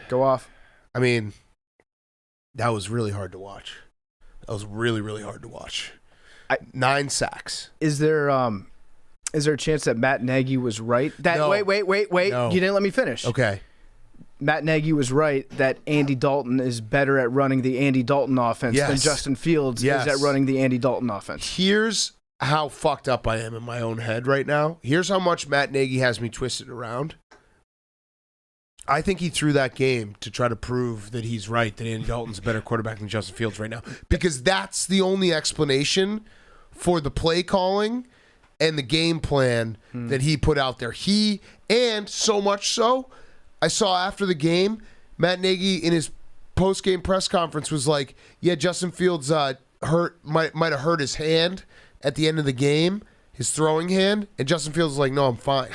Go off. I mean, that was really hard to watch. That was really, really hard to watch. 9 sacks. Is there a chance that Matt Nagy was right? No. Wait. No. You didn't let me finish. Okay. Matt Nagy was right that Andy Dalton is better at running the Andy Dalton offense than Justin Fields is at running the Andy Dalton offense. Here's how fucked up I am in my own head right now. Here's how much Matt Nagy has me twisted around. I think he threw that game to try to prove that he's right, that Andy Dalton's a better quarterback than Justin Fields right now. Because that's the only explanation for the play calling and the game plan that he put out there. And so much so, I saw after the game, Matt Nagy in his post-game press conference was like, yeah, Justin Fields might have hurt his hand at the end of the game, his throwing hand, and Justin Fields was like, no, I'm fine.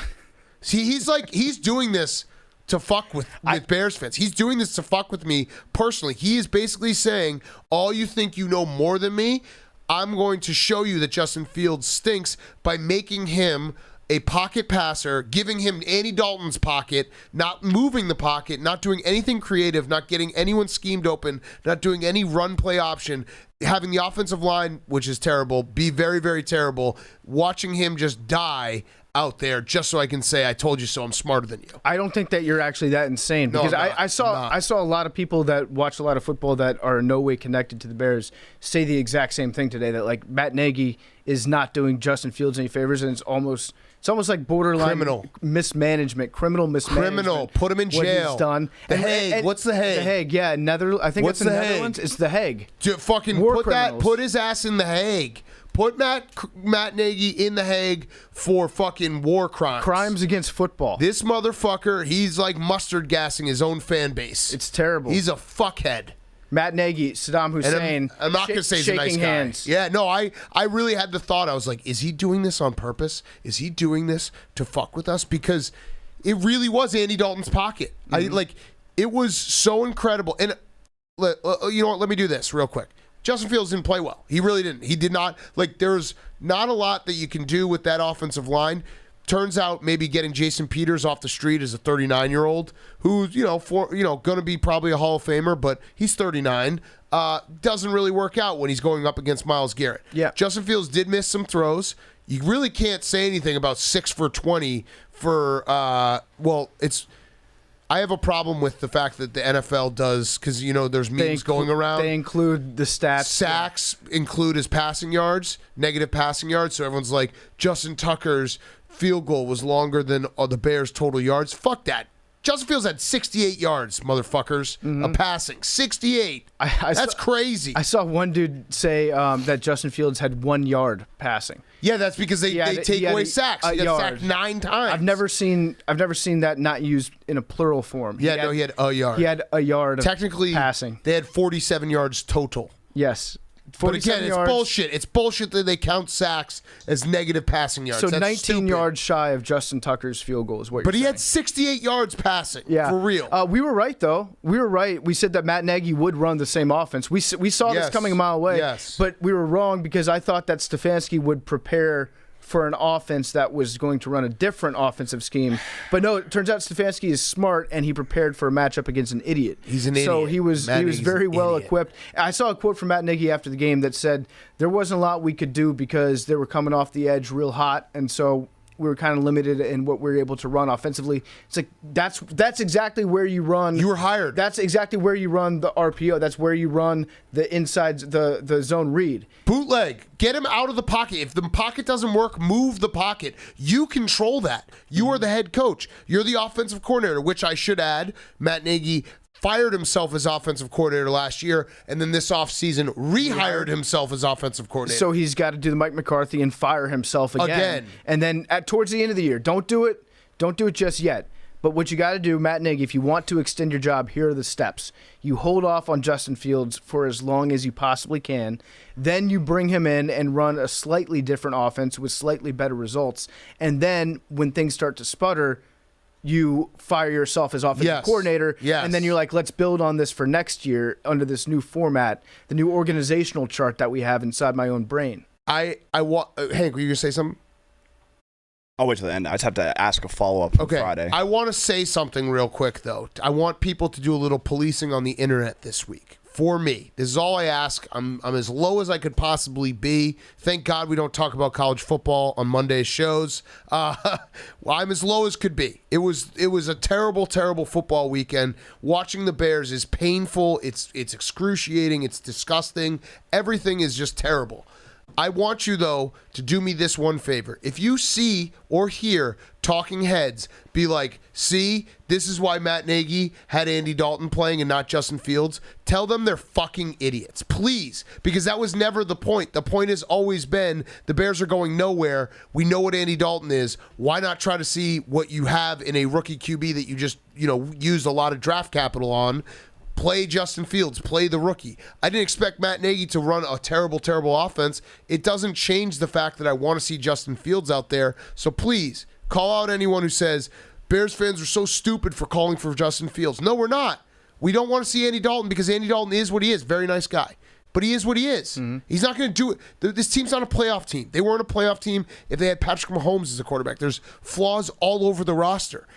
See, he's doing this to fuck with Bears fans. He's doing this to fuck with me personally. He is basically saying, all you think you know more than me, I'm going to show you that Justin Fields stinks by making him a pocket passer, giving him Andy Dalton's pocket, not moving the pocket, not doing anything creative, not getting anyone schemed open, not doing any run play option, having the offensive line, which is terrible, be very, very terrible, watching him just die out there just so I can say I told you so, I'm smarter than you. I don't think that you're actually that insane because I saw a lot of people that watch a lot of football that are in no way connected to the Bears say the exact same thing today, that like Matt Nagy is not doing Justin Fields any favors, and it's almost like borderline criminal mismanagement. Put him in jail. What he's done. The Hague. What's the Hague? The Hague, yeah. I think it's in the Netherlands. It's the Hague. Put his ass in the Hague. Put Matt Nagy in the Hague for fucking war crimes. Crimes against football. This motherfucker, he's like mustard gassing his own fan base. It's terrible. He's a fuckhead. Matt Nagy, Saddam Hussein. I'm not going to say he's a nice guy. Hands. Yeah, no, I really had the thought. I was like, is he doing this on purpose? Is he doing this to fuck with us? Because it really was Andy Dalton's pocket. Mm-hmm. It was so incredible. And you know what? Let me do this real quick. Justin Fields didn't play well. He really didn't. He did not. There's not a lot that you can do with that offensive line. Turns out maybe getting Jason Peters off the street as a 39-year-old who's, going to be probably a Hall of Famer, but he's 39, doesn't really work out when he's going up against Myles Garrett. Yeah. Justin Fields did miss some throws. You really can't say anything about 6 for 20 for, I have a problem with the fact that the NFL does, because, there's memes going around. They include the stats. Sacks include his passing yards, negative passing yards. So everyone's like, Justin Tucker's field goal was longer than the Bears' total yards. Fuck that. Justin Fields had 68 yards, motherfuckers, of passing. 68. That's crazy. I saw one dude say that Justin Fields had 1 yard passing. Yeah, that's because they take away sacks. He got sacked 9 times. I've never seen that not used in a plural form. He had a yard. He had a yard of technically passing. They had 47 yards total. Yes. But again, it's bullshit. It's bullshit that they count sacks as negative passing yards. So that's 19 stupid. yards shy of Justin Tucker's field goal is what you're saying. But he had 68 yards passing, for real. We were right, though. We were right. We said that Matt Nagy would run the same offense. We saw this coming a mile away. Yes. But we were wrong because I thought that Stefanski would prepare for an offense that was going to run a different offensive scheme. But no, it turns out Stefanski is smart, and he prepared for a matchup against an idiot. He's an idiot. So he was very well equipped. I saw a quote from Matt Nagy after the game that said there wasn't a lot we could do because they were coming off the edge real hot, and so we were kind of limited in what we were able to run offensively. It's like that's exactly where you run. You were hired. That's exactly where you run the RPO. That's where you run the insides, the zone read. Bootleg. Get him out of the pocket. If the pocket doesn't work, move the pocket. You control that. You are the head coach. You're the offensive coordinator, which I should add, Matt Nagy fired himself as offensive coordinator last year, and then this offseason rehired himself as offensive coordinator. So he's got to do the Mike McCarthy and fire himself again. And then towards the end of the year, don't do it just yet. But what you got to do, Matt Nagy, if you want to extend your job, here are the steps. You hold off on Justin Fields for as long as you possibly can. Then you bring him in and run a slightly different offense with slightly better results. And then when things start to sputter, you fire yourself as offensive coordinator, and then you're like, let's build on this for next year under this new format, the new organizational chart that we have inside my own brain. Hank, were you going to say something? I'll wait till the end. I just have to ask a follow-up on Friday. I want to say something real quick, though. I want people to do a little policing on the internet this week. For me, this is all I ask. I'm as low as I could possibly be. Thank God we don't talk about college football on Monday's shows. Well, I'm as low as could be. It was a terrible, terrible football weekend. Watching the Bears is painful. It's excruciating. It's disgusting. Everything is just terrible. I want you, though, to do me this one favor. If you see or hear talking heads be like, see, this is why Matt Nagy had Andy Dalton playing and not Justin Fields, tell them they're fucking idiots. Please, because that was never the point. The point has always been the Bears are going nowhere. We know what Andy Dalton is. Why not try to see what you have in a rookie QB that you just, used a lot of draft capital on? Play Justin Fields, play the rookie. I didn't expect Matt Nagy to run a terrible, terrible offense. It doesn't change the fact that I want to see Justin Fields out there. So please, call out anyone who says, Bears fans are so stupid for calling for Justin Fields. No, we're not. We don't want to see Andy Dalton because Andy Dalton is what he is. Very nice guy. But he is what he is. Mm-hmm. He's not going to do it. This team's not a playoff team. They weren't a playoff team if they had Patrick Mahomes as a quarterback. There's flaws all over the roster.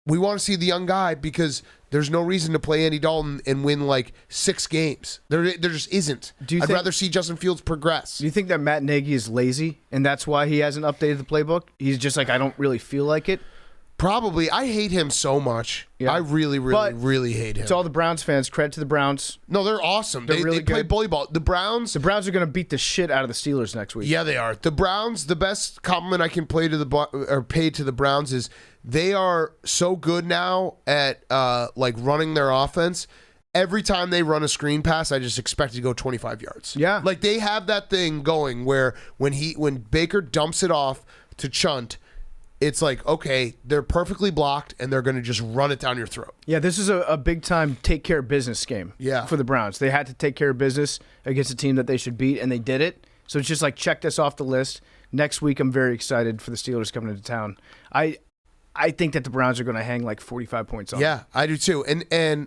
We want to see the young guy because there's no reason to play Andy Dalton and win like 6 games. There just isn't. I'd rather see Justin Fields progress. Do you think that Matt Nagy is lazy and that's why he hasn't updated the playbook? He's just like, I don't really feel like it? Probably. I hate him so much. Yeah. I really, really, really hate him. To all the Browns fans, credit to the Browns. No, they're awesome. They play bully ball. The Browns are going to beat the shit out of the Steelers next week. Yeah, they are. The Browns, the best compliment I can pay to the Browns is they are so good now at running their offense. Every time they run a screen pass, I just expect it to go 25 yards. Yeah. Like they have that thing going where when Baker dumps it off to Chunt, it's like, okay, they're perfectly blocked, and they're going to just run it down your throat. Yeah, this is a big-time take-care-of-business game for the Browns. They had to take care of business against a team that they should beat, and they did it. So it's just like, check this off the list. Next week, I'm very excited for the Steelers coming into town. I think that the Browns are going to hang like 45 points on them. Yeah, I do too. And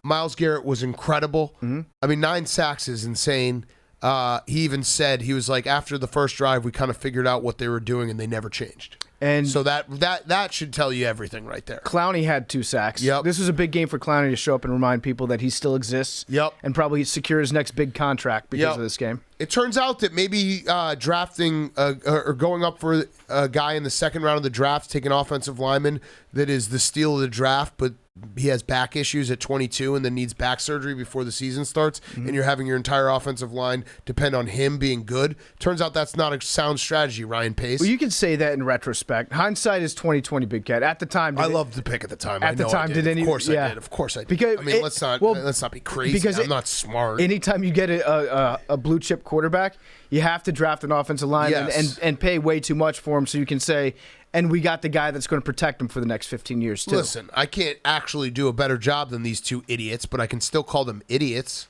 Myles Garrett was incredible. Mm-hmm. I mean, 9 sacks is insane. He even said, he was like, after the first drive, we kind of figured out what they were doing, and they never changed. And so that should tell you everything right there. Clowney had 2 sacks. Yep. This was a big game for Clowney to show up and remind people that he still exists. Yep. And probably secure his next big contract because of this game. It turns out that maybe drafting or going up for a guy in the second round of the draft, take an offensive lineman that is the steal of the draft, but he has back issues at 22 and then needs back surgery before the season starts, and you're having your entire offensive line depend on him being good. Turns out that's not a sound strategy, Ryan Pace. Well, you can say that in retrospect. Hindsight is 20/20, Big Cat. At the time, I loved the pick at the time. At the time, did any? Of course I did. Of course I did. Because let's not be crazy. Because I'm not smart. Anytime you get a blue chip quarterback, you have to draft an offensive lineman and pay way too much for him, so you can say, and we got the guy that's going to protect him for the next 15 years, too. Listen, I can't actually do a better job than these 2 idiots, but I can still call them idiots.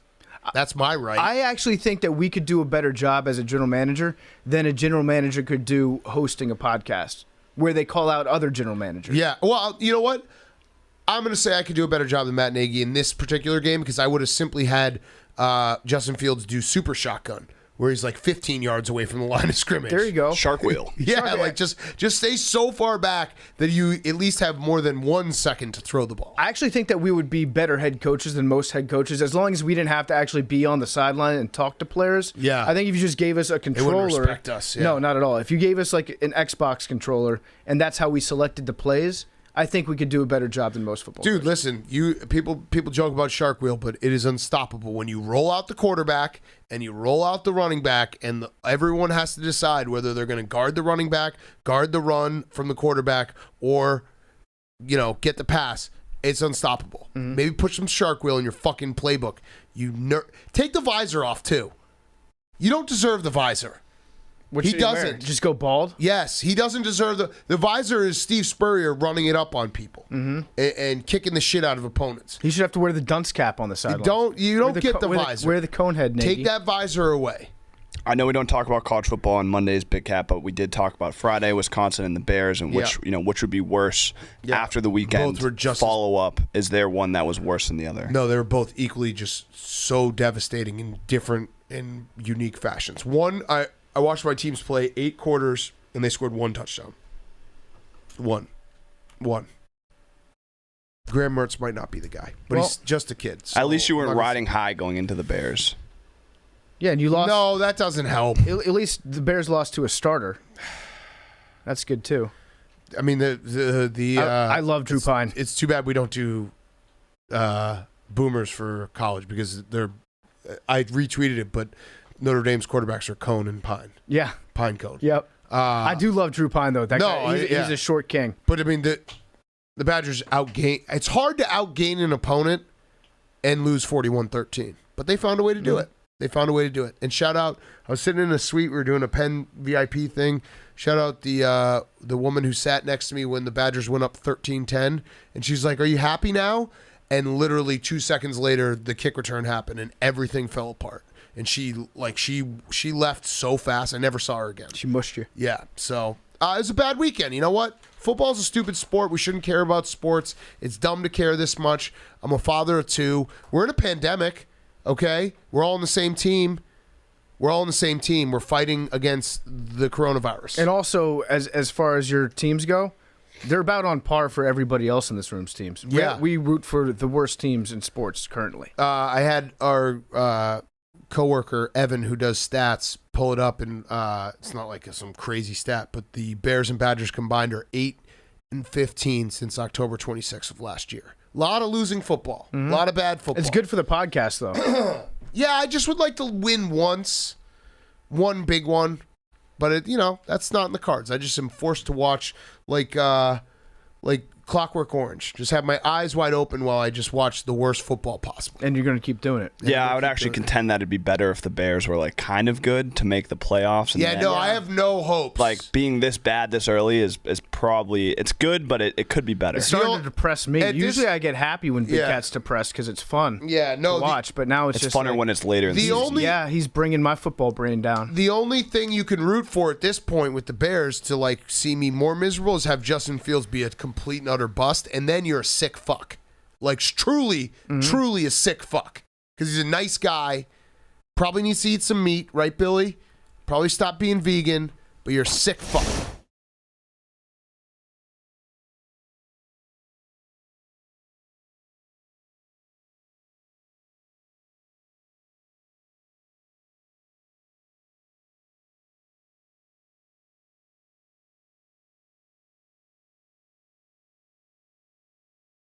That's my right. I actually think that we could do a better job as a general manager than a general manager could do hosting a podcast where they call out other general managers. Yeah. Well, you know what? I'm going to say I could do a better job than Matt Nagy in this particular game because I would have simply had Justin Fields do super shotgun, where he's like 15 yards away from the line of scrimmage. There you go. Shark wheel. Yeah, like just stay so far back that you at least have more than 1 second to throw the ball. I actually think that we would be better head coaches than most head coaches as long as we didn't have to actually be on the sideline and talk to players. Yeah. I think if you just gave us a controller. They wouldn't respect us. Yeah. No, not at all. If you gave us like an Xbox controller and that's how we selected the plays, I think we could do a better job than most football Dude, players. listen, people joke about shark wheel, but it is unstoppable when you roll out the quarterback and you roll out the running back, and everyone has to decide whether they're going to guard the running back, guard the run from the quarterback, or get the pass. It's unstoppable. Mm-hmm. Maybe put some shark wheel in your fucking playbook. Take the visor off too. You don't deserve the visor. He doesn't. Just go bald? Yes, he doesn't deserve the visor is Steve Spurrier running it up on people and kicking the shit out of opponents. He should have to wear the dunce cap on the sideline. You don't get the visor. Wear the cone head, Nagy. Take that visor away. I know we don't talk about college football on Monday's Big Cat, but we did talk about Friday, Wisconsin and the Bears, and which would be worse after the weekend. Both were just follow up. Is there one that was worse than the other? No, they were both equally just so devastating in different and unique fashions. One, I watched my teams play 8 quarters, and they scored 1 touchdown. One. Graham Mertz might not be the guy, but he's just a kid. So at least you weren't riding high going into the Bears. Yeah, and you lost. No, that doesn't help. At least the Bears lost to a starter. That's good too. I mean, I love Drew Pine. It's too bad we don't do boomers for college because I retweeted it, but Notre Dame's quarterbacks are Cone and Pine. Yeah. Pine Cone. Yep. I do love Drew Pine, though. That guy, he's a short king. But, I mean, the Badgers outgain. It's hard to outgain an opponent and lose 41-13. But they found a way to do it. And shout out, I was sitting in a suite. We were doing a Penn VIP thing. Shout out the woman who sat next to me when the Badgers went up 13-10. And she's like, "Are you happy now?" And literally 2 seconds later, the kick return happened and everything fell apart. And she left so fast. I never saw her again. She mushed you. Yeah. So it was a bad weekend. You know what? Football's a stupid sport. We shouldn't care about sports. It's dumb to care this much. I'm a father of 2. We're in a pandemic. Okay? We're all on the same team. We're fighting against the coronavirus. And also, as far as your teams go, they're about on par for everybody else in this room's teams. Yeah. We root for the worst teams in sports currently. I had our coworker, Evan, who does stats, pull it up, and it's not like some crazy stat, but the Bears and Badgers combined are 8-15 since October 26th of last year. A lot of losing football. A lot of bad football. It's good for the podcast, though. Yeah, I just would like to win once. One big one. But, that's not in the cards. I just am forced to watch like Clockwork Orange. Just have my eyes wide open while I just watch the worst football possible. And you're going to keep doing it. Yeah, I would actually contend that it'd be better if the Bears were like kind of good to make the playoffs. And I have no hopes. Like being this bad this early is probably it's good, but it could be better. It's starting to depress me. Usually I get happy when Big Cat's depressed because it's fun. To watch, but now it's just funner when it's later in the season. He's bringing my football brain down. The only thing you can root for at this point with the Bears to see me more miserable is have Justin Fields be a complete and utter bust, and then you're a sick fuck. Like truly a sick fuck. Because he's a nice guy. Probably needs to eat some meat, right, Billy? Probably stop being vegan, but you're a sick fuck.